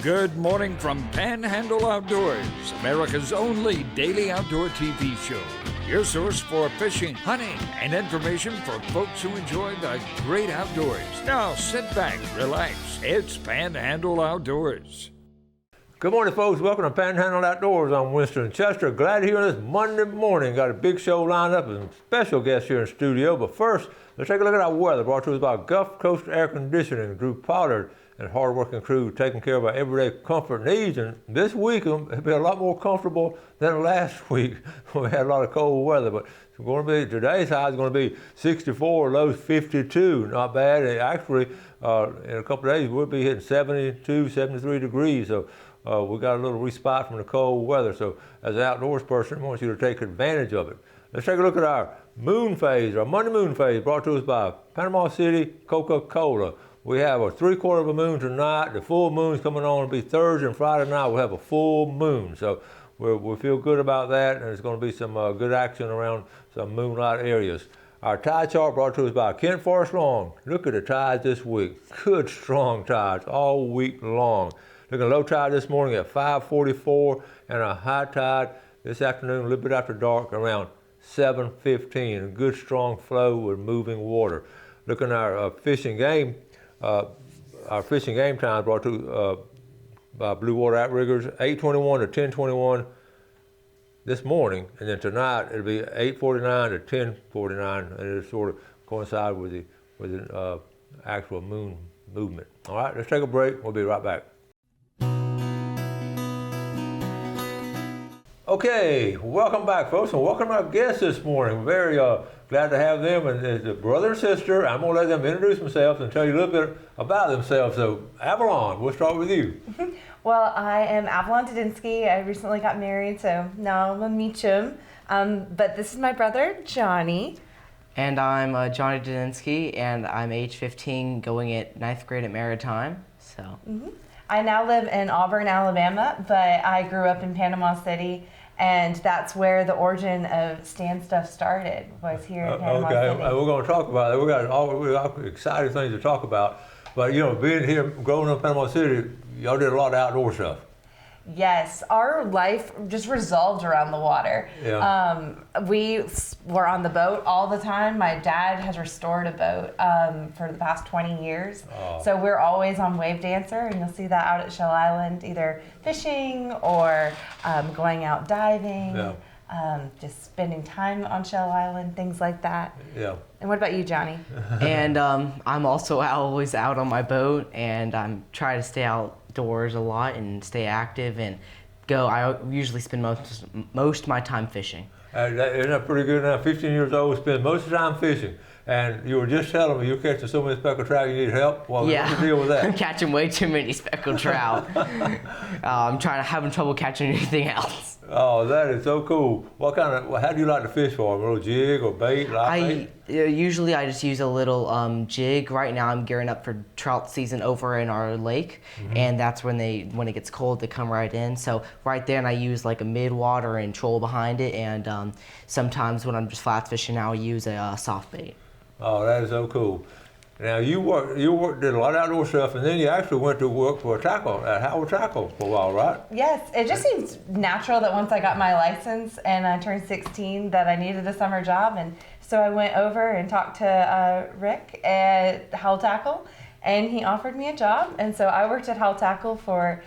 Good morning from Panhandle Outdoors, America's only daily outdoor TV show. Your source for fishing, hunting, and information for folks who enjoy the great outdoors. Now sit back, relax. It's Panhandle Outdoors. Good morning, folks. Welcome to Panhandle Outdoors. I'm Winston Chester. Glad to hear this Monday morning. Got a big show lined up and special guests here in the studio. But first, let's take a look at our weather. Brought to us by Gulf Coast Air Conditioning, Drew Pollard, and hard-working crew taking care of our everyday comfort needs. And this week it'll be a lot more comfortable than last week. We had a lot of cold weather, but it's going to be, today's high is going to be 64, lows 52. Not bad. And actually, in a couple of days we'll be hitting 72, 73 degrees. So we got a little respite from the cold weather. So as an outdoors person, I want you to take advantage of it. Let's take a look at our moon phase, our Monday moon phase, brought to us by Panama City Coca-Cola. We have a 3/4 of a moon tonight. The full moon's coming on. It'll be Thursday and Friday night. We'll have a full moon. So we feel good about that, and there's going to be some good action around some moonlight areas. Our tide chart brought to us by Kent Forest Lawn. Look at the tides this week. Good, strong tides all week long. Looking at low tide this morning at 5:44, and a high tide this afternoon, a little bit after dark, around 7:15. A good, strong flow with moving water. Looking at our fishing game. Our fishing game time brought to by Blue Water Outriggers, 8:21 to 10:21 this morning, and then tonight it'll be 8:49 to 10:49, and it'll sort of coincide with the actual moon movement. All right, let's take a break. We'll be right back. Okay, welcome back, folks, and welcome our guests this morning. We're very glad to have them, and it's a brother and sister. I'm going to let them introduce themselves and tell you a little bit about themselves. So, Avalon, we'll start with you. Well, I am Avalon Dudinsky. I recently got married, so now I'm a Meacham. But this is my brother, Johnny. And I'm Johnny Dudinsky, and I'm age 15, going at 9th grade at Maritime. So. I now live in Auburn, Alabama, but I grew up in Panama City. And that's where the origin of Stand Stuff started, was here in Panama City. Okay, we're going to talk about it. We got exciting things to talk about. But, you know, being here, growing up in Panama City, y'all did a lot of outdoor stuff. Yes, our life just revolved around the water. Yeah. We were on the boat all the time. My dad has restored a boat for the past 20 years. Oh. So we're always on Wave Dancer, and you'll see that out at Shell Island, either fishing or going out diving, just spending time on Shell Island, things like that. Yeah. And what about you, Johnny? And I'm also always out on my boat, and I'm trying to stay outdoors a lot and stay active and go. I usually spend most of my time fishing. Isn't that pretty good now? 15 years old, spend most of the time fishing. And you were just telling me you're catching so many speckled trout you need help. Well, what's the deal with that? I'm catching way too many speckled trout. I'm having trouble catching anything else. Oh, that is so cool. How do you like to fish for? A little jig or bait, live bait? Usually I just use a little jig. Right now I'm gearing up for trout season over in our lake, and that's when it gets cold, they come right in. So right there, and I use like a mid-water and troll behind it, and sometimes when I'm just flat fishing, I'll use a soft bait. Oh, that is so cool. Now you did a lot of outdoor stuff, and then you actually went to work for at Howard Tackle for a while, right? Yes, it just seems natural that once I got my license and I turned 16 that I needed a summer job, and so I went over and talked to Rick at Howard Tackle, and he offered me a job, and so I worked at Howard Tackle for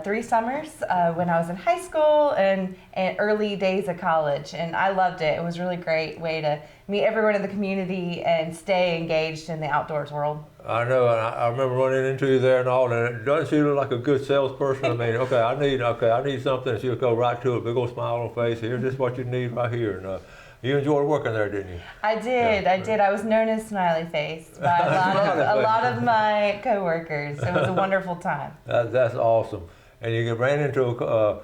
3 summers when I was in high school and early days of college, and I loved it. It was a really great way to meet everyone in the community and stay engaged in the outdoors world. I know, and I remember running into you there and all, and doesn't she look like a good salesperson? I mean, I need something, she'll go right to it, big old smile on her face. Here's just what you need right here. And you enjoyed working there, didn't you? I did. Yeah. I did. I was known as Smiley Face by a lot of my coworkers. It was a wonderful time. That's awesome. And you ran into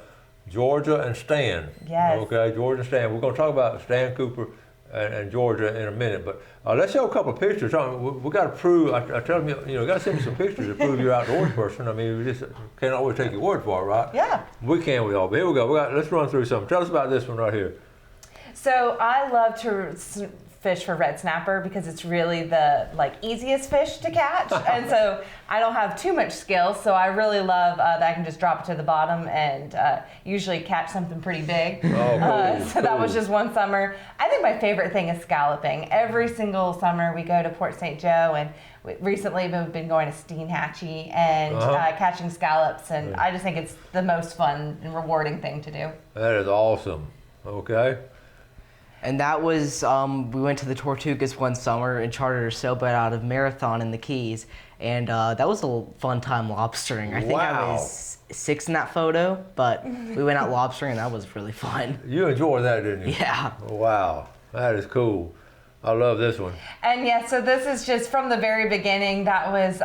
Georgia and Stan. Yes. Okay, Georgia and Stan. We're going to talk about Stan Cooper and Georgia in a minute, but let's show a couple of pictures. We got to prove. I tell them, you got to send me some pictures to prove you're an outdoors person. I mean, we just can't always take your word for it, right? Yeah. We can. We all. But here we go. Let's run through something. Tell us about this one right here. So I love to fish for red snapper because it's really the easiest fish to catch. And so I don't have too much skill, so I really love that I can just drop it to the bottom and usually catch something pretty big. Oh, cool, So that was just one summer. I think my favorite thing is scalloping. Every single summer we go to Port St. Joe, and recently we've been going to Steenhatchee and catching scallops, and I just think it's the most fun and rewarding thing to do. That is awesome. Okay. And that was, we went to the Tortugas one summer and chartered a sailboat out of Marathon in the Keys. And that was a fun time lobstering. I think I was 6 in that photo, but we went out lobstering and that was really fun. You enjoyed that, didn't you? Yeah. Wow, that is cool. I love this one. And yeah, so this is just from the very beginning. That was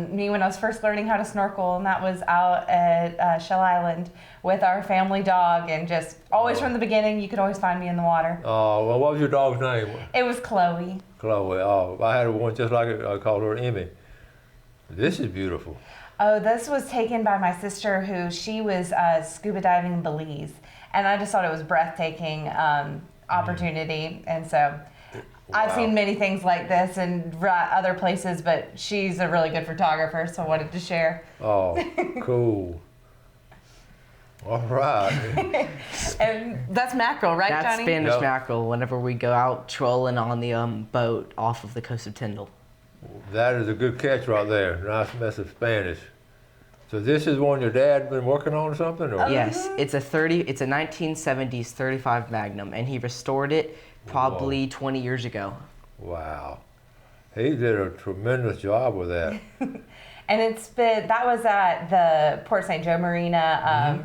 me when I was first learning how to snorkel, and that was out at Shell Island with our family dog, and just always from the beginning, you could always find me in the water. Oh, well, what was your dog's name? It was Chloe. Chloe. Oh, I had one just like it. I called her Emmy. This is beautiful. Oh, this was taken by my sister, who she was scuba diving in Belize, and I just thought it was breathtaking opportunity, and so. I've seen many things like this in other places, but she's a really good photographer, so I wanted to share. Oh, cool. All right. And that's mackerel, right, That's Johnny? Spanish Yep. mackerel whenever we go out trolling on the boat off of the coast of Tyndall. That is a good catch right there. Nice mess of Spanish. So this is one your dad been working on or something? Or? Yes, it's a 1970s 35 Magnum, and he restored it probably 20 years ago. Wow. He did a tremendous job with that. And that was at the Port St. Joe Marina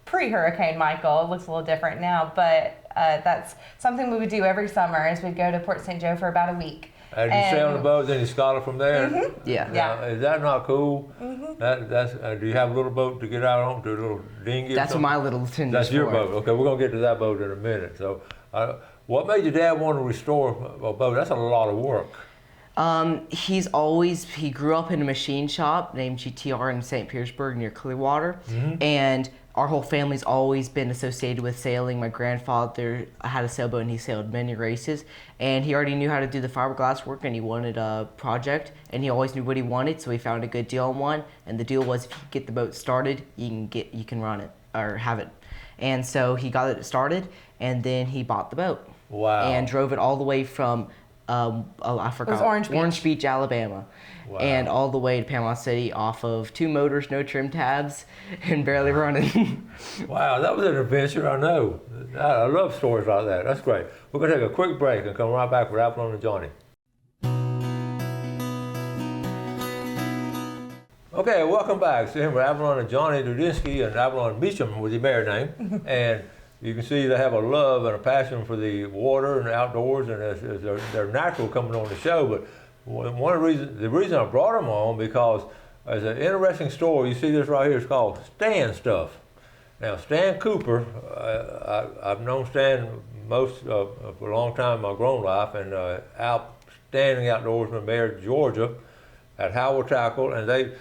pre-Hurricane Michael. It looks a little different now, but that's something we would do every summer, is we'd go to Port St. Joe for about a week. And you sail on the boat, then you scallop from there? Yeah. Now, is that not cool? That's do you have a little boat to get out on, to a little dinghy? That's what my little tin That's is your for. boat. Okay, we're gonna get to that boat in a minute. So, what made your dad want to restore a boat? That's a lot of work. He grew up in a machine shop named GTR in St. Petersburg near Clearwater, and our whole family's always been associated with sailing. My grandfather had a sailboat and he sailed many races, and he already knew how to do the fiberglass work, and he wanted a project, and he always knew what he wanted, so he found a good deal on one, and the deal was if you get the boat started, you can run it or have it. And so he got it started, and then he bought the boat. Wow. And drove it all the way from I forgot. It was Orange Beach, Alabama. Wow. And all the way to Panama City off of 2 motors, no trim tabs, and barely running. Wow, that was an adventure, I know. I love stories like that. That's great. We're going to take a quick break and come right back with Avalon and Johnny. Okay, welcome back. So here we're Avalon and Johnny Dudinsky, and Avalon Beecham was his married name. And you can see they have a love and a passion for the water and the outdoors, and they're natural coming on the show. But the reason I brought them on, because there's an interesting story. You see this right here. It's called Stan Stuff. Now, Stan Cooper, I've known Stan for a long time in my grown life, and outstanding outdoorsman, Mayor of Georgia at Howell Tackle, and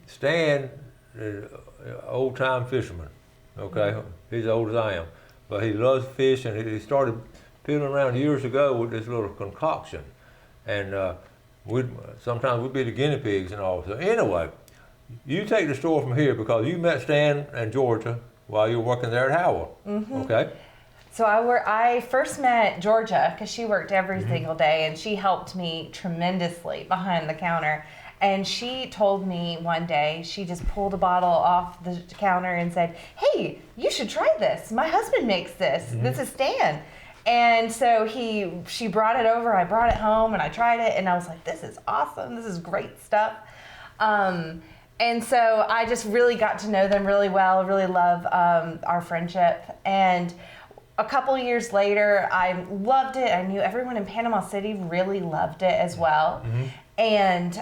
Stan is an old-time fisherman. Okay, he's as old as I am, but he loves fish, and he started fiddling around years ago with this little concoction, and sometimes we'd be the guinea pigs and all. So anyway, you take the story from here, because you met Stan in Georgia while you were working there at Howell. Okay. So I first met Georgia because she worked every single day, and she helped me tremendously behind the counter. And she told me one day, she just pulled a bottle off the counter and said, "Hey, you should try this. My husband makes this. This is Stan." And so she brought it over, I brought it home, and I tried it, and I was like, this is awesome. This is great stuff. And so I just really got to know them really well, really love our friendship. And a couple years later, I loved it. I knew everyone in Panama City really loved it as well. And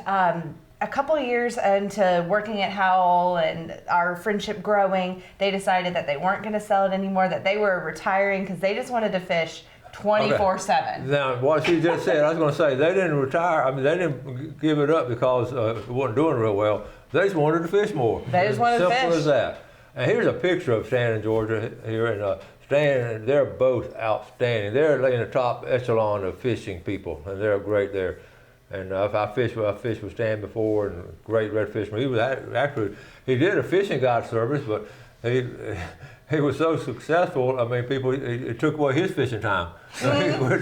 a couple of years into working at Howell and our friendship growing, they decided that they weren't going to sell it anymore, that they were retiring because they just wanted to fish 24/7. Now, what she just said, I was going to say, they didn't retire. I mean, they didn't give it up because it wasn't doing real well. They just wanted to fish more. They just wanted to fish. Simple as that. And here's a picture of Stan and Georgia here, and Stan, they're both outstanding. They're in the top echelon of fishing people, and they're great there. And I fished with Stan before, and great red fisherman. He was actually, he did a fishing guide service, but he was so successful. I mean, it took away his fishing time. So anyway,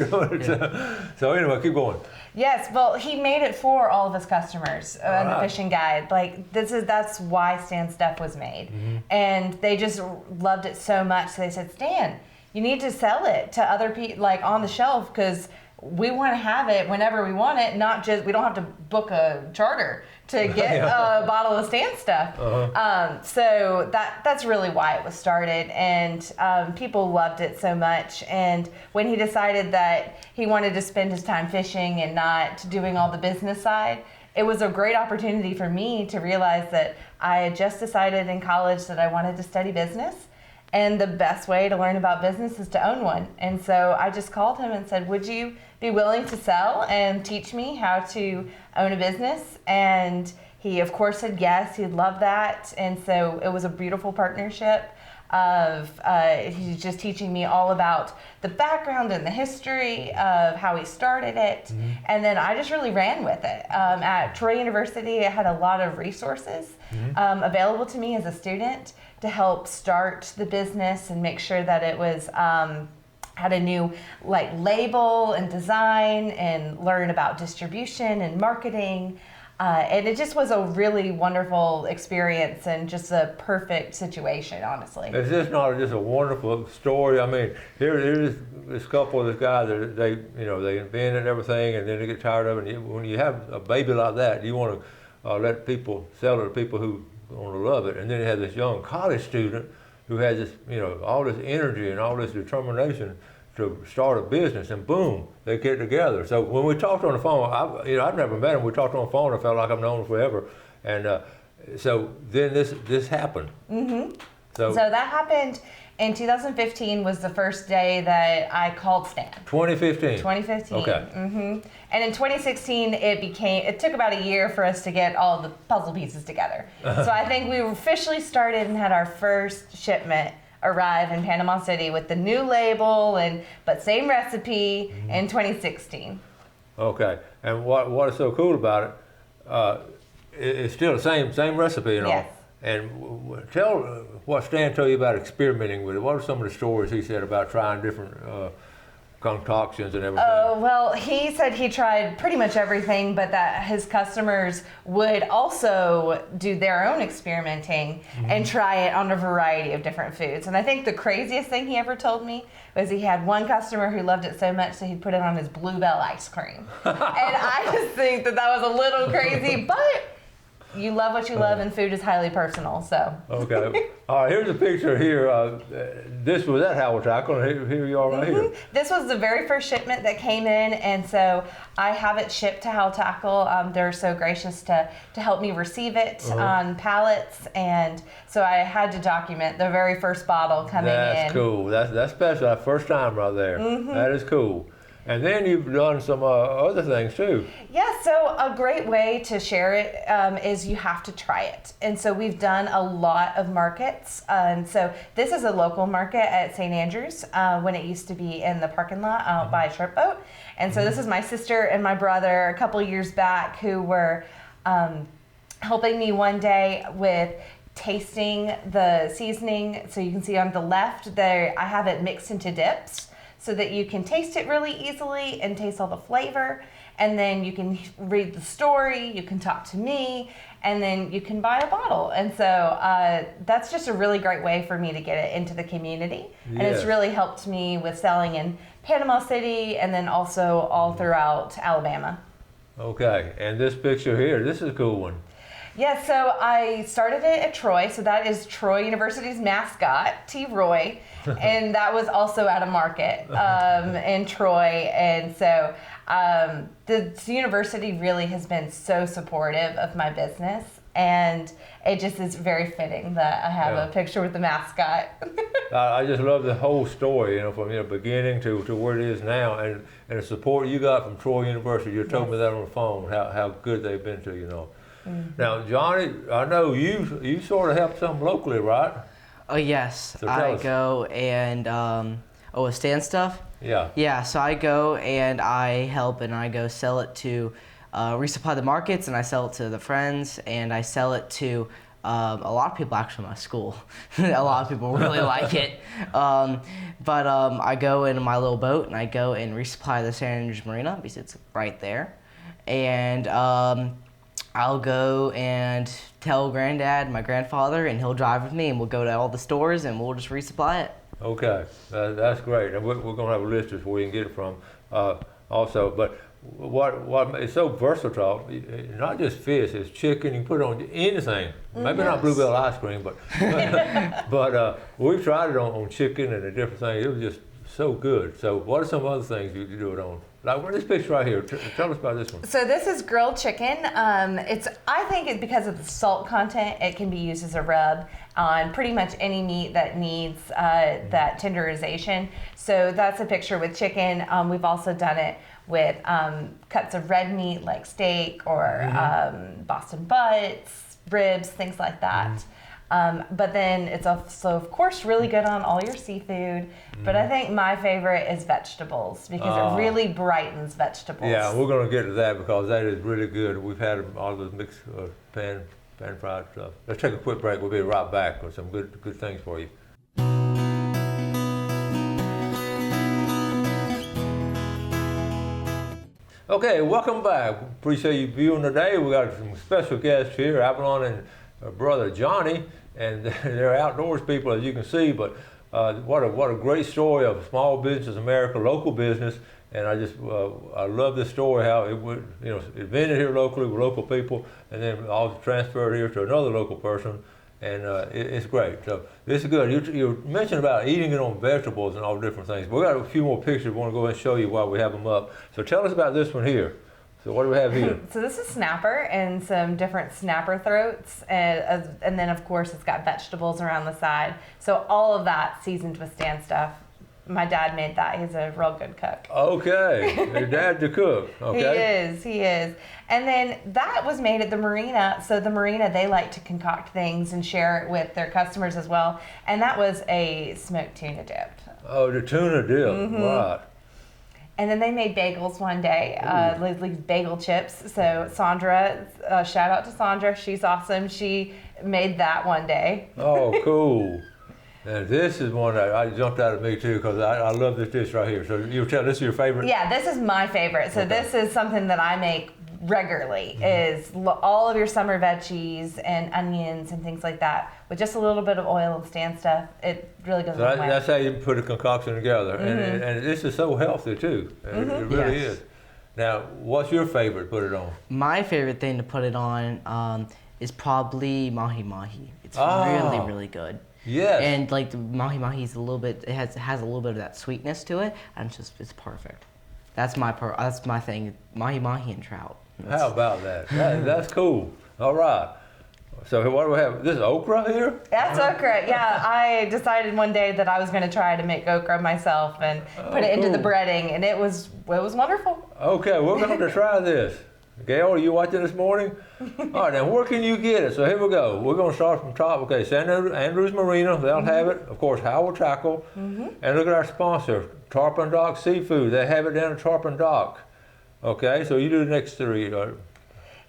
keep going. Yes, well, he made it for all of his customers on the fishing guide. Like that's why Stan's stuff was made, and they just loved it so much. So they said, Stan, you need to sell it to other people, like on the shelf, because we want to have it whenever we want it. Not just we don't have to book a charter to get a bottle of Stan stuff. So that's really why it was started, and people loved it so much. And when he decided that he wanted to spend his time fishing and not doing all the business side, it was a great opportunity for me to realize that I had just decided in college that I wanted to study business. And the best way to learn about business is to own one. And so I just called him and said, would you be willing to sell and teach me how to own a business? And he, of course, said yes. He'd love that. And so it was a beautiful partnership of he's just teaching me all about the background and the history of how he started it. And then I just really ran with it. At Troy University, I had a lot of resources available to me as a student to help start the business and make sure that it was had a new label and design, and learn about distribution and marketing. And it just was a really wonderful experience and just a perfect situation, honestly. It's just not just a wonderful story. I mean, here's this couple, this guy, they invented everything, and then they get tired of it. And when you have a baby like that, you want to let people sell it to people who want to love it. And then you have this young college student who has this, all this energy and all this determination to start a business, and boom, they get together. So when we talked on the phone, I've never met him. We talked on the phone. I felt like I've known him forever, and so then this happened. So that happened in 2015. Was the first day that I called Stan. 2015. 2015. Okay. And in 2016, it took about a year for us to get all the puzzle pieces together. So I think we officially started and had our first shipment arrive in Panama City with the new label but same recipe in 2016. Okay, and what is so cool about it? It's still the same recipe and all. Yes. And tell what Stan told you about experimenting with it. What are some of the stories he said about trying different concoctions and everything? Oh, well, he said he tried pretty much everything, but that his customers would also do their own experimenting and try it on a variety of different foods. And I think the craziest thing he ever told me was he had one customer who loved it so much that he'd put it on his Bluebell ice cream. And I just think that was a little crazy, but you love what you love, and food is highly personal, so. Okay. All right, here's a picture here. This was at Howell Tackle, and here you are right here. This was the very first shipment that came in, and so I have it shipped to Howell Tackle. They're so gracious to help me receive it on pallets, and so I had to document the very first bottle coming in. That's cool. That's special. That first time right there. That is cool. And then you've done some other things too. Yeah, so a great way to share it is you have to try it. And so we've done a lot of markets. And so this is a local market at St. Andrews when it used to be in the parking lot out by Shrimp Boat. And so this is my sister and my brother a couple years back who were helping me one day with tasting the seasoning. So you can see on the left there, I have it mixed into dips, so that you can taste it really easily and taste all the flavor. And then you can read the story, you can talk to me, and then you can buy a bottle. And so that's just a really great way for me to get it into the community. And it's really helped me with selling in Panama City and then also all throughout Alabama. Okay, and this picture here, this is a cool one. Yeah, so I started it at Troy. So that is Troy University's mascot, T. Roy. And that was also at a market in Troy. And so the university really has been so supportive of my business. And it just is very fitting that I have a picture with the mascot. I just love the whole story, from beginning to where it is now, and the support you got from Troy University. You told me that on the phone, how good they've been to you. Now, Johnny, I know you sort of helped some locally, right? Oh yes, So tell I us. go and with stand stuff. Yeah. Yeah, so I go and I help and I go sell it to resupply the markets, and I sell it to the friends, and I sell it to a lot of people actually in my school. A lot of people really like it. But I go in my little boat and I go and resupply the San Andreas Marina because it's right there. And I'll go and tell Granddad, my grandfather, and he'll drive with me, and we'll go to all the stores and we'll just resupply it. Okay, that's great. And we're going to have a list of where you can get it from also. But what it's so versatile, not just fish, it's chicken, you can put it on anything. Maybe not bluebell ice cream, but we've tried it on chicken and the different things. It was just so good. So what are some other things you do it on? Like this picture right here, tell us about this one. So this is grilled chicken. I think it, because of the salt content, it can be used as a rub on pretty much any meat that needs that tenderization. So that's a picture with chicken. We've also done it with cuts of red meat like steak or Boston butts, ribs, things like that. But then it's also, of course, really good on all your seafood. But I think my favorite is vegetables because it really brightens vegetables. Yeah, we're going to get to that because that is really good. We've had all the mixed pan fried stuff. Let's take a quick break. We'll be right back with some good things for you. Okay, welcome back. Appreciate you viewing today. We got some special guests here, Avalon and brother Johnny, and they're outdoors people, as you can see. But what a great story of small business America, local business, and I love this story how it would invented here locally with local people, and then also transferred here to another local person, and it's great. So this is good. You mentioned about eating it on vegetables and all different things. We got a few more pictures. We want to go ahead and show you while we have them up. So tell us about this one here. So what do we have here? So this is snapper and some different snapper throats, and then of course it's got vegetables around the side. So all of that seasoned with stand stuff. My dad made that. He's a real good cook. Okay, your dad's a cook. Okay. He is. And then that was made at the marina. So the marina, they like to concoct things and share it with their customers as well. And that was a smoked tuna dip. Oh, the tuna dip, right. And then they made bagels one day, like bagel chips. So Sandra, shout out to Sandra. She's awesome. She made that one day. Oh, cool. And this is one that I jumped out at me too because I love this dish right here. So you tell this is your favorite? Yeah, this is my favorite. So this is something that I make regularly is all of your summer veggies and onions and things like that with just a little bit of oil and stand stuff. It really goes a long way. That's how you put a concoction together. And this is so healthy too. It really is. Now, what's your favorite to put it on? My favorite thing to put it on is probably mahi-mahi. It's really, really good. Yes. And like the mahi-mahi's a little bit, it has a little bit of that sweetness to it, and it's perfect. That's my thing, mahi-mahi and trout. How about that? That's cool. All right. So what do we have? This is okra here? That's okra. Yeah, I decided one day that I was going to try to make okra myself and put it into the breading, and it was wonderful. Okay, we're going to try this. Gail, are you watching this morning? All right, now where can you get it? So here we go. We're going to start from top. Okay, San Andreas Marina, they'll have it. Of course, Howell Tackle. And look at our sponsor, Tarpon Dock Seafood. They have it down at Tarpon Dock. Okay, so you do the next three.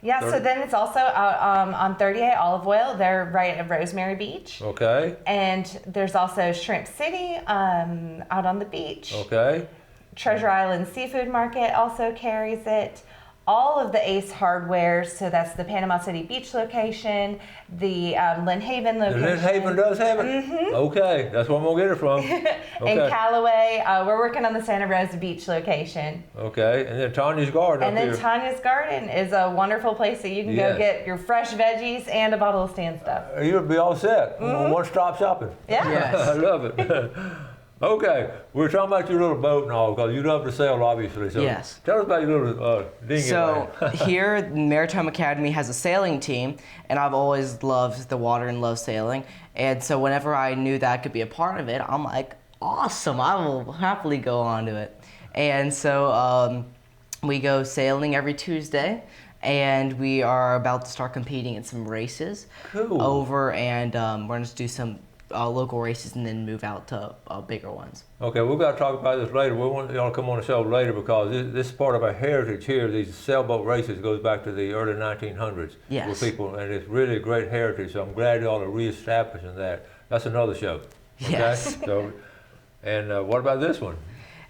Yeah, so then it's also out on 38 Olive Oil. They're right at Rosemary Beach. Okay. And there's also Shrimp City out on the beach. Okay. Treasure Island Seafood Market also carries it. All of the Ace Hardware, so that's the Panama City Beach location, the Lynn Haven location. Lynn Haven does have it? Okay, that's where I'm going to get it from. Okay. And Callaway, we're working on the Santa Rosa Beach location. Okay, and then Tanya's Garden And up then here. Tanya's Garden is a wonderful place that you can go get your fresh veggies and a bottle of stand stuff. You'll be all set. One-stop shopping. Yeah. Yes. I love it. Okay, we were talking about your little boat and all, because you love to sail, obviously. So Yes. Tell us about your little dinghy. So here, the Maritime Academy has a sailing team, and I've always loved the water and loved sailing. And so whenever I knew that I could be a part of it, I'm like, awesome, I will happily go on to it. And so we go sailing every Tuesday, and we are about to start competing in some races. Cool. Over, and we're going to do some local races and then move out to bigger ones. Okay, we've got to talk about this later. We want y'all to come on the show later because this is part of our heritage here. These sailboat races goes back to the early 1900s. Yes. With people, and it's really a great heritage. So I'm glad y'all are reestablishing that. That's another show. Okay? Yes. So, and what about this one?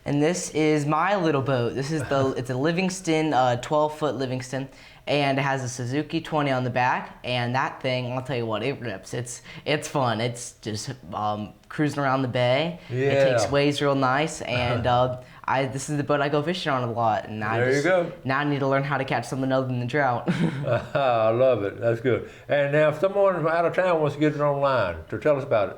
And this is my little boat. This is it's a Livingston, 12-foot Livingston, and it has a Suzuki 20 on the back. And that thing, I'll tell you what, it rips. It's fun. It's just cruising around the bay. Yeah. It takes waves real nice, and this is the boat I go fishing on a lot. And You go. Now I need to learn how to catch something other than the trout. I love it. That's good. And now, if someone from out of town wants to get it online, to tell us about it.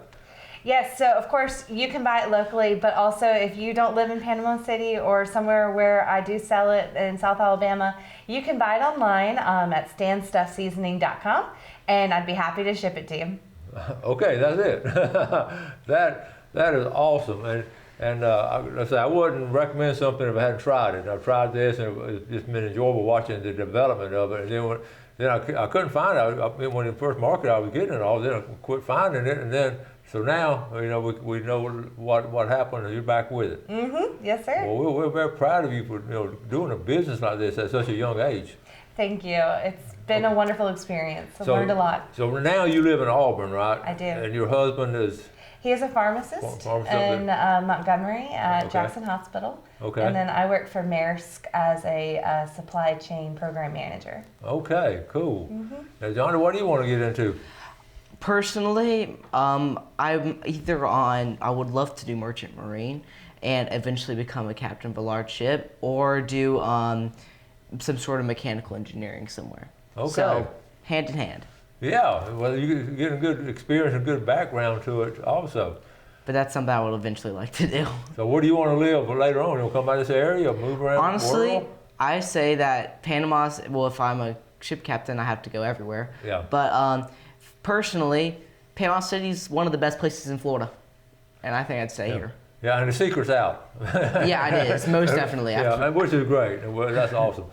Yes, so of course you can buy it locally, but also if you don't live in Panama City or somewhere where I do sell it in South Alabama, you can buy it online at stanstuffseasoning.com, and I'd be happy to ship it to you. Okay, that's it. that is awesome. And I wouldn't recommend something if I hadn't tried it. I've tried this, and it's just been enjoyable watching the development of it. And then I couldn't find it. When in the first market I was getting it all, then I quit finding it, and then. So now, we know what happened, and you're back with it. Mm-hmm. Yes, sir. Well, we're very proud of you for doing a business like this at such a young age. Thank you. It's been a wonderful experience. I've learned a lot. So now you live in Auburn, right? I do. And your husband is? He is a pharmacist in Montgomery at Jackson Hospital. Okay. And then I work for Maersk as a supply chain program manager. Okay, cool. Mm-hmm. Now, Johnny, what do you want to get into? Personally, I'm either I would love to do merchant marine and eventually become a captain of a large ship, or do some sort of mechanical engineering somewhere. Okay. So, hand in hand. Yeah, well, you get a good experience and good background to it also. But that's something I would eventually like to do. So where do you want to live later on? You'll come by this area or move around Honestly, the world? I say that Panama's, well, if I'm a ship captain, I have to go everywhere. Yeah. But personally, Panama City's one of the best places in Florida, and I think I'd stay here. Yeah, and the secret's out. Yeah, it is, most definitely. Yeah, which is great. Well, that's awesome.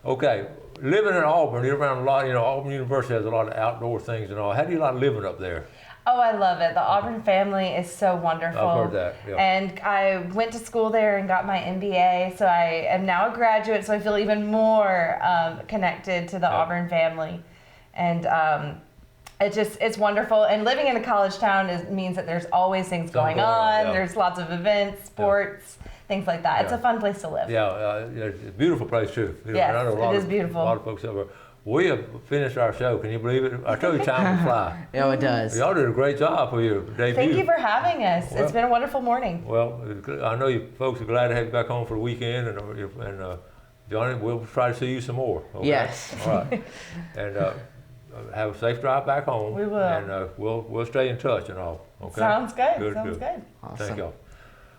Okay, living in Auburn, you're around a lot, Auburn University has a lot of outdoor things and all. How do you like living up there? Oh, I love it. The Auburn family is so wonderful. I've heard that, yeah. And I went to school there and got my MBA, so I am now a graduate, so I feel even more connected to the Auburn family. And it's wonderful. And living in a college town means that there's always things going on. Yeah. There's lots of events, sports, things like that. It's a fun place to live. Yeah, it's a beautiful place too. Yes, it is beautiful. A lot of folks over. We have finished our show. Can you believe it? I told you time will fly. Yeah, it does. Y'all did a great job for your debut. Thank you for having us. It's been a wonderful morning. Well, I know you folks are glad to have you back home for the weekend, and Johnny, we'll try to see you some more. Okay? Yes. All right. And have a safe drive back home. We will. And we'll stay in touch and all. Okay. Sounds good. Good. Awesome. Thank y'all.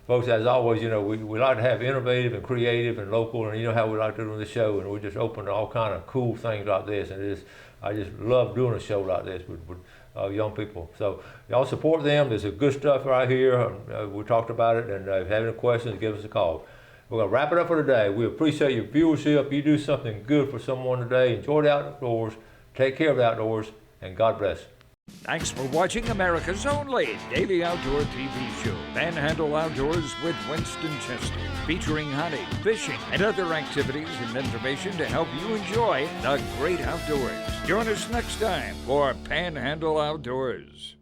Folks, as always, we like to have innovative and creative and local, and you know how we like to do the show, and we're just open to all kind of cool things like this, and I just love doing a show like this with young people. So y'all support them. There's some good stuff right here. We talked about it, and if you have any questions, give us a call. We're going to wrap it up for today. We appreciate your viewership. You do something good for someone today. Enjoy the outdoors. Take care of the outdoors, and God bless. Thanks for watching America's only daily outdoor TV show, Panhandle Outdoors with Winston Chester, featuring hunting, fishing, and other activities and information to help you enjoy the great outdoors. Join us next time for Panhandle Outdoors.